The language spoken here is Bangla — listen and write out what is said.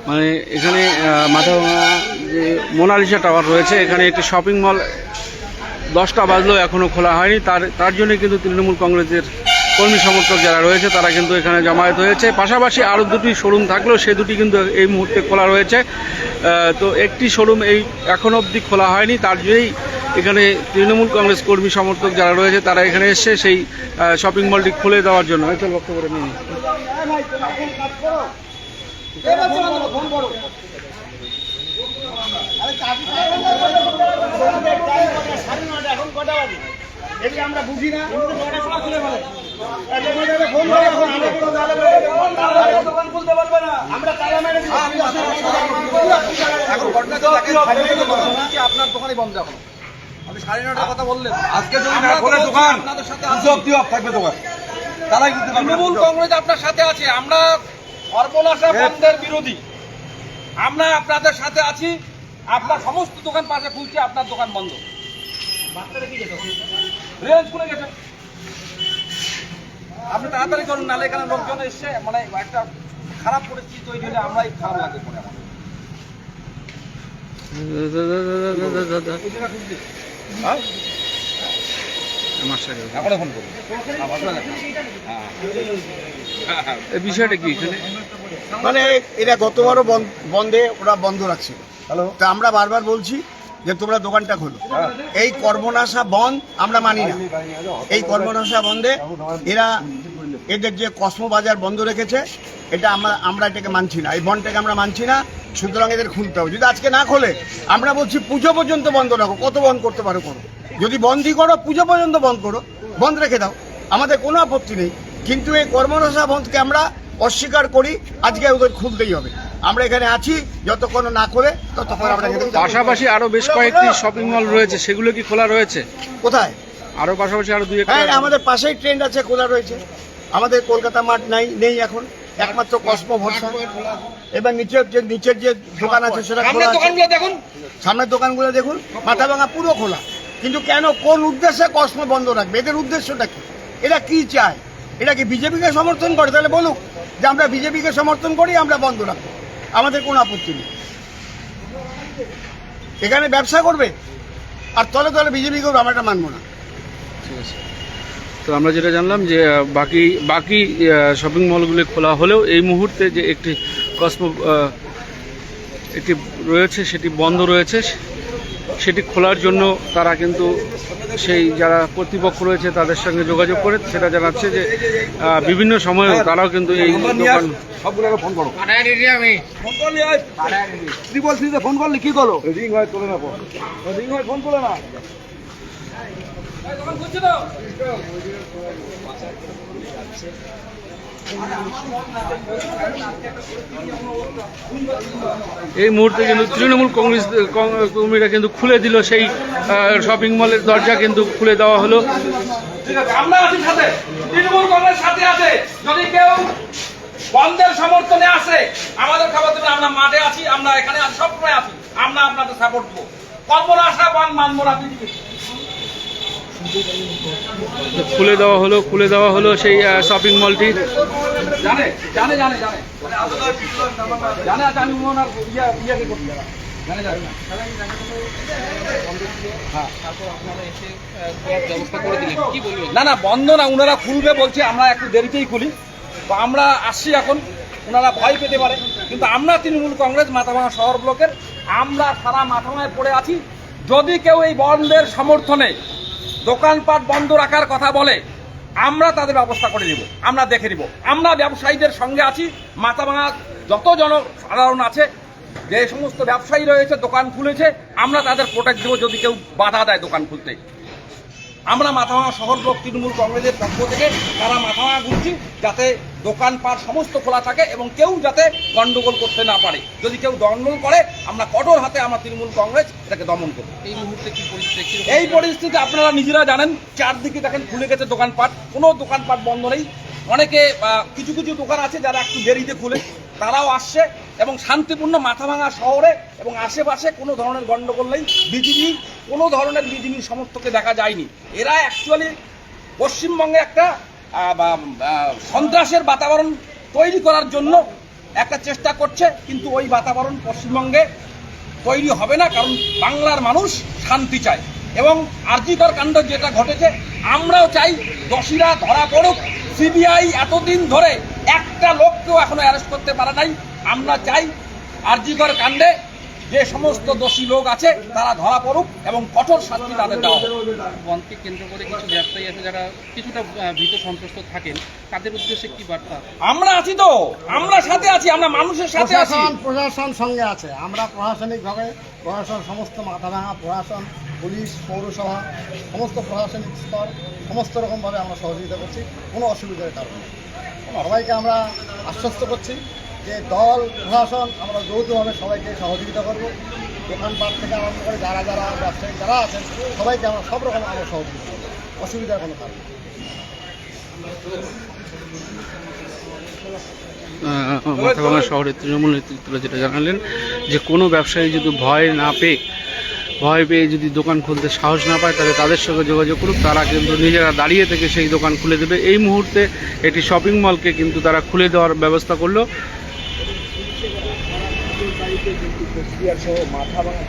মানে এখানে মাথাভাঙা যে মোনালিসা টাওয়ার রয়েছে, এখানে একটি শপিং মল 10টা বাজলেও এখনও খোলা হয়নি। তার জন্য কিন্তু তৃণমূল কংগ্রেসের কর্মী সমর্থক যারা রয়েছে তারা কিন্তু এখানে জমায়েত হয়েছে। পাশাপাশি আরও দুটি শোরুম থাকলেও সে দুটি কিন্তু এই মুহূর্তে খোলা রয়েছে। তো একটি শোরুম এই এখনও অবধি খোলা হয়নি, তার জন্যই এখানে তৃণমূল কংগ্রেস কর্মী সমর্থক যারা রয়েছে তারা এখানে এসে সেই শপিং মলটি খুলে দেওয়ার জন্য বক্তব্য করে নিয়ে আমরা বুঝি না। আপনার দোকানে বন্ধ এখন আপনি 9:30টার কথা বললেন। আজকে যদি না খোলে দোকান থাকবে দোকান, তারাই তৃণমূল কংগ্রেস আপনার সাথে আছে। আমরা সর্বনাশা বন্ধের বিরোধী, আমরা আপনাদের সাথে আছি। আপনার সমস্ত দোকান পাশে খুলছে, আপনার দোকান বন্ধ। রেঞ্জ খুলে গেছে, আপনি তাড়াতাড়ি করুন, নাহলে এখানে লোকজন এসছে মানে একটা খারাপ পরিস্থিতি তৈরি হলে আমরাই খারাপ লাগে পরে এই বিষয়টা কি এখানে মানে এটা গতবারও বন্ধে ওরা বন্ধ রাখছিল। তা আমরা বারবার বলছি যে তোমরা দোকানটা খোলো। এই কর্মনাশা বন্ধ আমরা মানি না। এই কর্মনাশা বন্ধে এদের যে কসমো বাজার বন্ধ রেখেছে, এটা আমরা এটাকে মানছি না। এই বন্ধটাকে আমরা মানছি না, সুতরাং এদের খুলতে হবে। যদি আজকে না খোলে আমরা বলছি পুজো পর্যন্ত বন্ধ রাখো। কত বন্ধ করতে পারো করো, যদি বন্ধই করো পুজো পর্যন্ত বন্ধ করো, বন্ধ রেখে দাও, আমাদের কোনো আপত্তি নেই। কিন্তু এই কর্মনাশা বন্ধকে আমরা অস্বীকার করি। আজকে ওদের খুলতেই হবে। আমরা এখানে আছি, যতক্ষণ না খোলে ততক্ষণ আমরা। পাশাপাশি আরো বেশ কয়েকটি শপিং মল রয়েছে, সেগুলো কি খোলা রয়েছে? কোথায়? আরো পাশাপাশি আরো দুই একটা। হ্যাঁ, আমাদের পাশেই ট্রেন্ড আছে, খোলা রয়েছে। আমাদের কলকাতা মাঠ নেই এখন, একমাত্র কসমো ভরসা। এবার নিচের যে দোকান আছে সেটা খোলা আছে। দেখুন, সামনের দোকানগুলো দেখুন, মাথাভাঙা পুরো খোলা। কিন্তু কেন, কোন উদ্দেশ্যে কসমো বন্ধ রাখবে? এদের উদ্দেশ্যটা কি? এরা কি চায়? এটা কি বিজেপিকে সমর্থন করে? তাহলে বলুক যে আমরা বিজেপিকে সমর্থন করি, আমরা বন্ধ রাখবো, আমাদের কোনো আপত্তি নেই। এখানে ব্যবসা করবে আর তলে তলে বিজেপি করবে, আমরা এটা মানবো না। ঠিক আছে, তো আমরা যেটা জানলাম যে বাকি শপিং মলগুলি খোলা হলেও এই মুহূর্তে যে একটি কসমো একটি রয়েছে সেটি বন্ধ রয়েছে। সেটি খোলার জন্য তারা কিন্তু সেই যারা কর্তৃপক্ষ রয়েছে তাদের সঙ্গে যোগাযোগ করে সেটা জানাচ্ছে যে বিভিন্ন সময়েও তারাও কিন্তু এই দোকান সবগুলোকে ফোন করো। আমি ফোন করলি ফোন করলি কি করো? রিং হয় তোলে না, রিং হয় ফোন করে না। এই মুহূর্তে কিন্তু তৃণমূল কংগ্রেস কর্মীরা কিন্তু খুলে দিল সেই শপিং মলের দরজা, কিন্তু খুলে দেওয়া হলো। আমরা আছি সাথে, তৃণমূল কংগ্রেস সাথে আছে। যদি কেউ বন্ধের সমর্থনে আসে আমাদের খবর দেবেন, আমরা মাঠে আছি, আমরা এখানে সবসময় আছি, আমরা আপনাদের সাপোর্ট দেবো। কর্মনাশা বন্ধ মানবো না। খুলে দেওয়া হলো সেই শপিং মলটি। জানে জানে জানে জানে জানে জানে আমি ওনার ইয়ে করতে জানে জানে না না বন্ধ না, ওনারা খুলবে বলছে। আমরা একটু দেরিতেই খুলি, তো আমরা আসছি এখন। ওনারা ভয় পেতে পারে, কিন্তু আমরা তৃণমূল কংগ্রেস মাথাভাঙা শহর ব্লকের আমরা সারা মাথাভাঙায় পড়ে আছি। যদি কেউ এই বন্ধের সমর্থনে দোকানপাট বন্ধ রাখার কথা বলে, আমরা তাদের ব্যবস্থা করে দিব, আমরা দেখে দিব। আমরা ব্যবসায়ীদের সঙ্গে আছি। মাথাভাঙা যত জনসাধারণ আছে, যে সমস্ত ব্যবসায়ী রয়েছে দোকান খুলেছে, আমরা তাদের প্রোটেক্ট দেবো যদি কেউ বাধা দেয় দোকান খুলতে। আমরা মাথাভাঙা শহর ব্লক তৃণমূল কংগ্রেসের পক্ষ থেকে তারা মাথাভাঙা ঘুরছি যাতে দোকানপাট সমস্ত খোলা থাকে এবং কেউ যাতে গন্ডগোল করতে না পারে। যদি কেউ গন্ডগোল করে আমরা কঠোর হাতে আমরা তৃণমূল কংগ্রেস এটাকে দমন করব। এই মুহূর্তে কি পরিস্থিতি? এই পরিস্থিতি আপনারা নিজেরা জানেন, চারদিকে দেখেন খুলে গেছে দোকানপাট, কোনো দোকানপাট বন্ধ নেই। অনেকে কিছু কিছু দোকান আছে যারা একটু দেরিতে খুলে, তারাও আসছে এবং শান্তিপূর্ণ মাথাভাঙা শহরে এবং আশেপাশে কোনো ধরনের গন্ডগোল নেই। কোনো ধরনের বিজেপির সমর্থককে দেখা যায়নি। এরা অ্যাকচুয়ালি পশ্চিমবঙ্গে একটা সন্ত্রাসের বাতাবরণ তৈরি করার জন্য একটা চেষ্টা করছে, কিন্তু ওই বাতাবরণ পশ্চিমবঙ্গে তৈরি হবে না, কারণ বাংলার মানুষ শান্তি চায়। এবং আরজিকর কাণ্ড যেটা ঘটেছে, আমরাও চাই দোষীরা ধরা পড়ুক। সিবিআই এতদিন ধরে একটা লোককেও এখনো অ্যারেস্ট করতে পারে নাই। আমরা চাই আরজিকর কাণ্ডে যে সমস্ত দোষী লোক আছে তারা ধরা পড়ুক এবং কঠোর শাস্তি তাদের দেওয়া হোক। বনকে কেন্দ্র করে কিছু ব্যবসায়ী আছে যারা কিছুটা ভীত সন্ত্রস্ত থাকেন, তাদের উদ্দেশ্যে কি বার্তা? আমরা আছি তো, আমরা সাথে আছি, আমরা মানুষের সাথে আছি। প্রশাসন সঙ্গে আছে। আমরা প্রশাসনিকভাবে প্রশাসন, সমস্ত মাথাভাঙা প্রশাসন, পুলিশ, পৌরসভা, সমস্ত প্রশাসনিক স্তর সমস্ত রকমভাবে আমরা সহযোগিতা করছি, কোনো অসুবিধার কারণে নেই। সবাইকে আমরা আশ্বস্ত করছি যে দল প্রশাসন আমরা যৌথভাবে সবাইকে সহযোগিতা করব। দোকানপাট থেকে আরম্ভ করে যারা যারা ব্যবসায়ী যারা আছেন সবাইকে আমরা সব রকম আমরা সহযোগিতা করব, অসুবিধার কোনো কারণ নেই। মাথাভাঙা শহরের তৃণমূল নেতৃত্বরা যেটা জানালেন যে কোনো ব্যবসায়ী যদি ভয় পেয়ে যদি দোকান খুলতে সাহস না পায়, তাহলে তাদের সঙ্গে যোগাযোগ করুক, তারা কিন্তু নিজেরা দাঁড়িয়ে থেকে সেই দোকান খুলে দেবে। এই মুহূর্তে একটি শপিং মলকে কিন্তু তারা খুলে দেওয়ার ব্যবস্থা করলো। মাথাভাঙা